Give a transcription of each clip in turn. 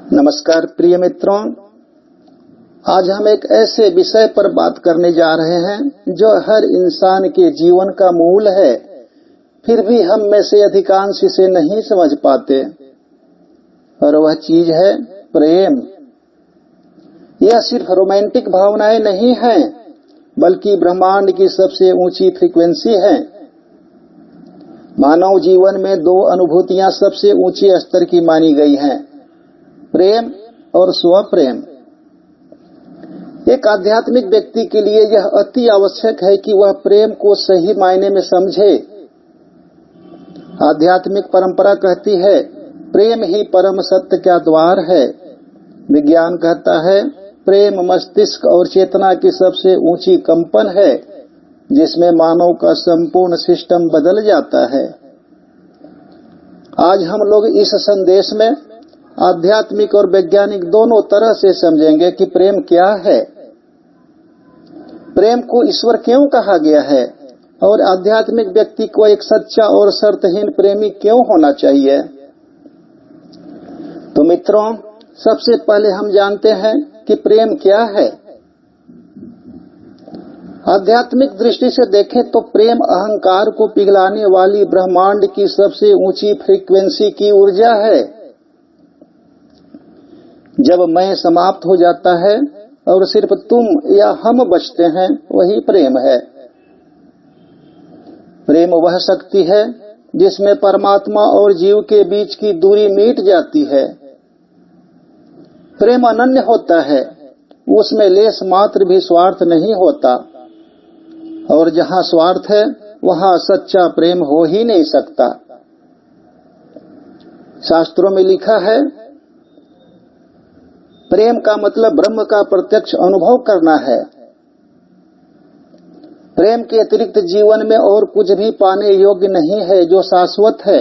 नमस्कार प्रिय मित्रों, आज हम एक ऐसे विषय पर बात करने जा रहे हैं जो हर इंसान के जीवन का मूल है, फिर भी हम में से अधिकांश इसे नहीं समझ पाते, और वह चीज है प्रेम। यह सिर्फ रोमांटिक भावनाएं नहीं हैं, बल्कि ब्रह्मांड की सबसे ऊंची फ्रीक्वेंसी है। मानव जीवन में दो अनुभूतियां सबसे ऊंचे स्तर की मानी गई हैं, प्रेम और स्वप्रेम। एक आध्यात्मिक व्यक्ति के लिए यह अति आवश्यक है कि वह प्रेम को सही मायने में समझे। आध्यात्मिक परंपरा कहती है, प्रेम ही परम सत्य का द्वार है। विज्ञान कहता है, प्रेम मस्तिष्क और चेतना की सबसे ऊंची कंपन है, जिसमें मानव का संपूर्ण सिस्टम बदल जाता है। आज हम लोग इस संदेश में आध्यात्मिक और वैज्ञानिक दोनों तरह से समझेंगे कि प्रेम क्या है, प्रेम को ईश्वर क्यों कहा गया है, और आध्यात्मिक व्यक्ति को एक सच्चा और शर्तहीन प्रेमी क्यों होना चाहिए। तो मित्रों, सबसे पहले हम जानते हैं कि प्रेम क्या है। आध्यात्मिक दृष्टि से देखें तो प्रेम अहंकार को पिघलाने वाली ब्रह्मांड की सबसे ऊंची फ्रीक्वेंसी की ऊर्जा है। जब मैं समाप्त हो जाता है और सिर्फ तुम या हम बचते हैं, वही प्रेम है। प्रेम वह शक्ति है जिसमें परमात्मा और जीव के बीच की दूरी मिट जाती है। प्रेम अनन्य होता है, उसमें लेस मात्र भी स्वार्थ नहीं होता, और जहां स्वार्थ है वहां सच्चा प्रेम हो ही नहीं सकता। शास्त्रों में लिखा है, प्रेम का मतलब ब्रह्म का प्रत्यक्ष अनुभव करना है। प्रेम के अतिरिक्त जीवन में और कुछ भी पाने योग्य नहीं है जो शाश्वत है।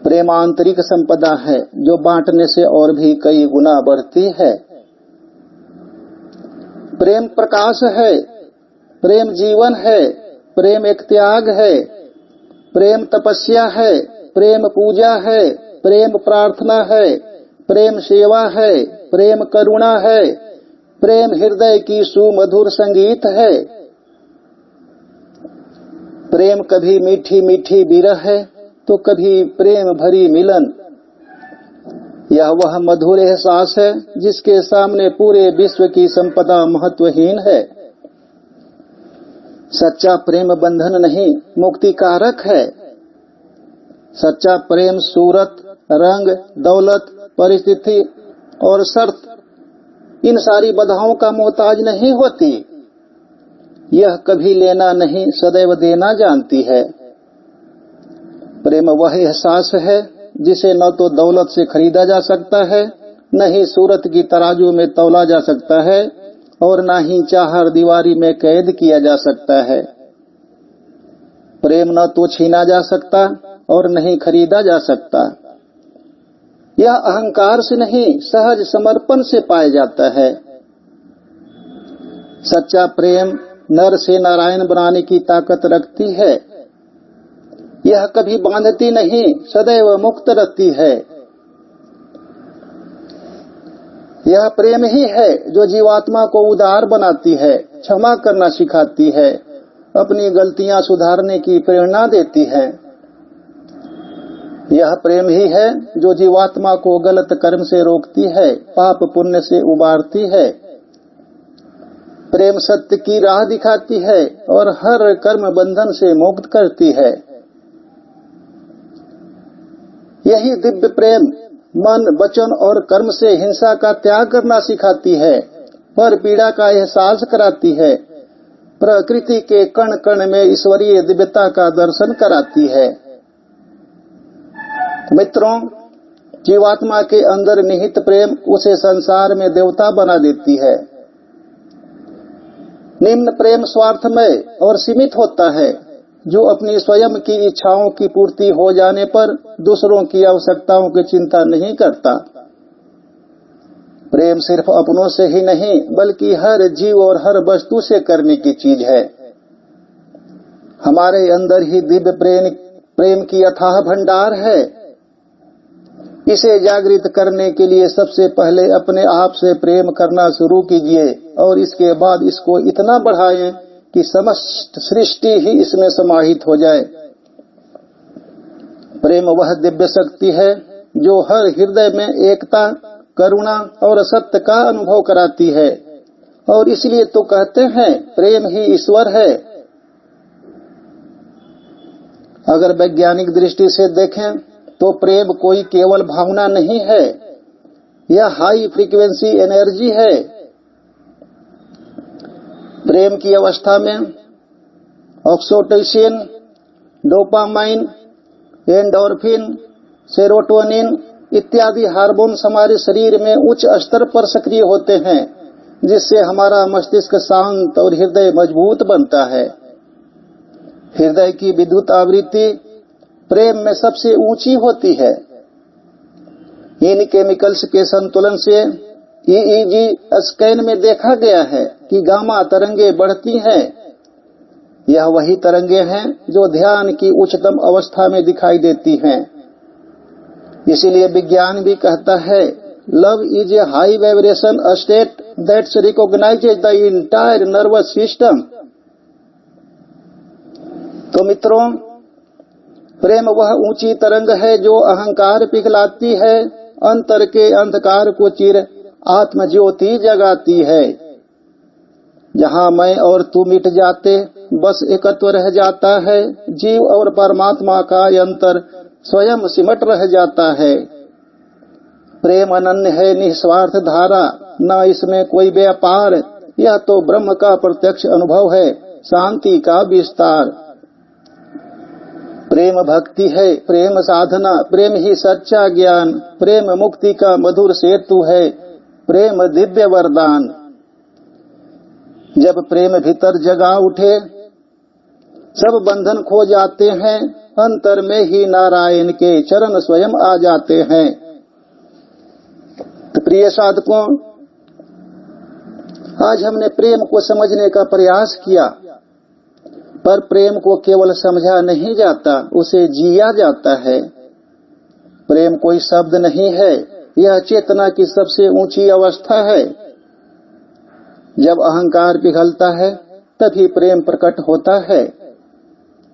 प्रेम आंतरिक संपदा है जो बांटने से और भी कई गुना बढ़ती है। प्रेम प्रकाश है, प्रेम जीवन है, प्रेम एक त्याग है, प्रेम तपस्या है, प्रेम पूजा है, प्रेम प्रार्थना है, प्रेम सेवा है, प्रेम करुणा है, प्रेम हृदय की सुमधुर संगीत है। प्रेम कभी मीठी मीठी विरह है तो कभी प्रेम भरी मिलन। यह वह मधुर एहसास है जिसके सामने पूरे विश्व की संपदा महत्वहीन है। सच्चा प्रेम बंधन नहीं, मुक्ति कारक है। सच्चा प्रेम सूरत, रंग, दौलत, परिस्थिति और शर्त, इन सारी बाधाओं का मोहताज नहीं होती। यह कभी लेना नहीं, सदैव देना जानती है। प्रेम वह एहसास है जिसे न तो दौलत से खरीदा जा सकता है, न ही सूरत की तराजू में तौला जा सकता है, और न ही चाहर दीवारी में कैद किया जा सकता है। प्रेम न तो छीना जा सकता और न ही खरीदा जा सकता। यह अहंकार से नहीं, सहज समर्पण से पाया जाता है। सच्चा प्रेम नर से नारायण बनाने की ताकत रखती है। यह कभी बांधती नहीं, सदैव मुक्त रहती है। यह प्रेम ही है जो जीवात्मा को उदार बनाती है, क्षमा करना सिखाती है, अपनी गलतियां सुधारने की प्रेरणा देती है। यह प्रेम ही है जो जीवात्मा को गलत कर्म से रोकती है, पाप पुण्य से उबारती है। प्रेम सत्य की राह दिखाती है और हर कर्म बंधन से मुक्त करती है। यही दिव्य प्रेम मन, वचन और कर्म से हिंसा का त्याग करना सिखाती है, पर पीड़ा का एहसास कराती है, प्रकृति के कण कण में ईश्वरीय दिव्यता का दर्शन कराती है। मित्रों, जीवात्मा के अंदर निहित प्रेम उसे संसार में देवता बना देती है। निम्न प्रेम स्वार्थमय और सीमित होता है, जो अपनी स्वयं की इच्छाओं की पूर्ति हो जाने पर दूसरों की आवश्यकताओं की चिंता नहीं करता। प्रेम सिर्फ अपनों से ही नहीं, बल्कि हर जीव और हर वस्तु से करने की चीज है। हमारे अंदर ही दिव्य प्रेम की अथाह भंडार है। इसे जागृत करने के लिए सबसे पहले अपने आप से प्रेम करना शुरू कीजिए और इसके बाद इसको इतना बढ़ाएं कि समस्त सृष्टि ही इसमें समाहित हो जाए। प्रेम वह दिव्य शक्ति है जो हर हृदय में एकता, करुणा और सत्य का अनुभव कराती है, और इसलिए तो कहते हैं प्रेम ही ईश्वर है। अगर वैज्ञानिक दृष्टि से देखें तो प्रेम कोई केवल भावना नहीं है, यह हाई फ्रीक्वेंसी एनर्जी है। प्रेम की अवस्था में ऑक्सीटोसिन, डोपामाइन, एंडोर्फिन, सेरोटोनिन इत्यादि हार्मोन हमारे शरीर में उच्च स्तर पर सक्रिय होते हैं, जिससे हमारा मस्तिष्क शांत और हृदय मजबूत बनता है। हृदय की विद्युत आवृत्ति प्रेम में सबसे ऊंची होती है। इन केमिकल्स के संतुलन से ईईजी स्कैन में देखा गया है कि गामा तरंगे बढ़ती हैं। यह वही तरंगे हैं जो ध्यान की उच्चतम अवस्था में दिखाई देती हैं। इसीलिए विज्ञान भी कहता है love is a high vibration state that's recognises the entire nervous system. तो मित्रों, प्रेम वह ऊंची तरंग है जो अहंकार पिघलाती है, अंतर के अंधकार को चीर आत्म ज्योति जगाती है। जहाँ मैं और तू मिट जाते बस एकत्व रह जाता है, जीव और परमात्मा का अंतर स्वयं सिमट रह जाता है। प्रेम अनन्य है, निस्वार्थ धारा, न इसमें कोई व्यापार, यह तो ब्रह्म का प्रत्यक्ष अनुभव है, शांति का विस्तार। प्रेम भक्ति है, प्रेम साधना, प्रेम ही सच्चा ज्ञान, प्रेम मुक्ति का मधुर सेतु है, प्रेम दिव्य वरदान। जब प्रेम भीतर जगा उठे सब बंधन खो जाते हैं, अंतर में ही नारायण के चरण स्वयं आ जाते हैं। तो प्रिय साधकों, आज हमने प्रेम को समझने का प्रयास किया, पर प्रेम को केवल समझा नहीं जाता, उसे जिया जाता है। प्रेम कोई शब्द नहीं है, यह चेतना की सबसे ऊंची अवस्था है। जब अहंकार पिघलता है तभी प्रेम प्रकट होता है।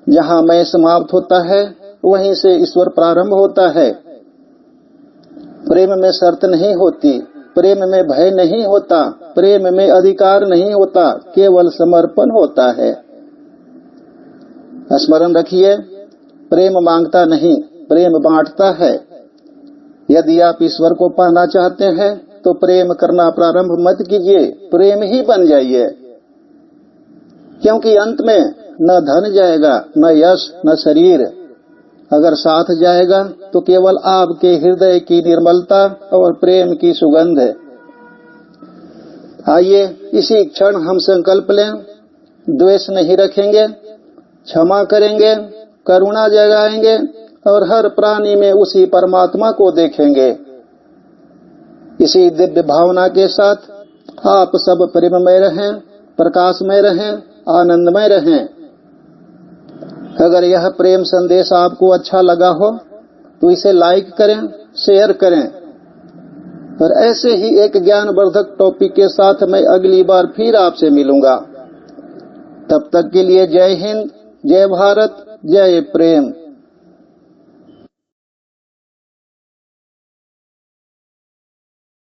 जहाँ मैं समाप्त होता है वहीं से ईश्वर प्रारंभ होता है। प्रेम में शर्त नहीं होती, प्रेम में भय नहीं होता, प्रेम में अधिकार नहीं होता, केवल समर्पण होता है। स्मरण रखिए, प्रेम मांगता नहीं, प्रेम बांटता है। यदि आप ईश्वर को पाना चाहते हैं तो प्रेम करना प्रारंभ मत कीजिए, प्रेम ही बन जाइए। क्योंकि अंत में न धन जाएगा, न यश, न शरीर। अगर साथ जाएगा तो केवल आपके हृदय की निर्मलता और प्रेम की सुगंध है। आइए इसी क्षण हम संकल्प लें, द्वेष नहीं रखेंगे, क्षमा करेंगे, करुणा जगाएंगे और हर प्राणी में उसी परमात्मा को देखेंगे। इसी दिव्य भावना के साथ आप सब प्रेममय रहें, प्रकाशमय रहें, आनंदमय रहें। अगर यह प्रेम संदेश आपको अच्छा लगा हो तो इसे लाइक करें, शेयर करें। और ऐसे ही एक ज्ञानवर्धक टॉपिक के साथ मैं अगली बार फिर आपसे मिलूंगा। तब तक के लिए जय हिंद, जय भारत, जय प्रेम।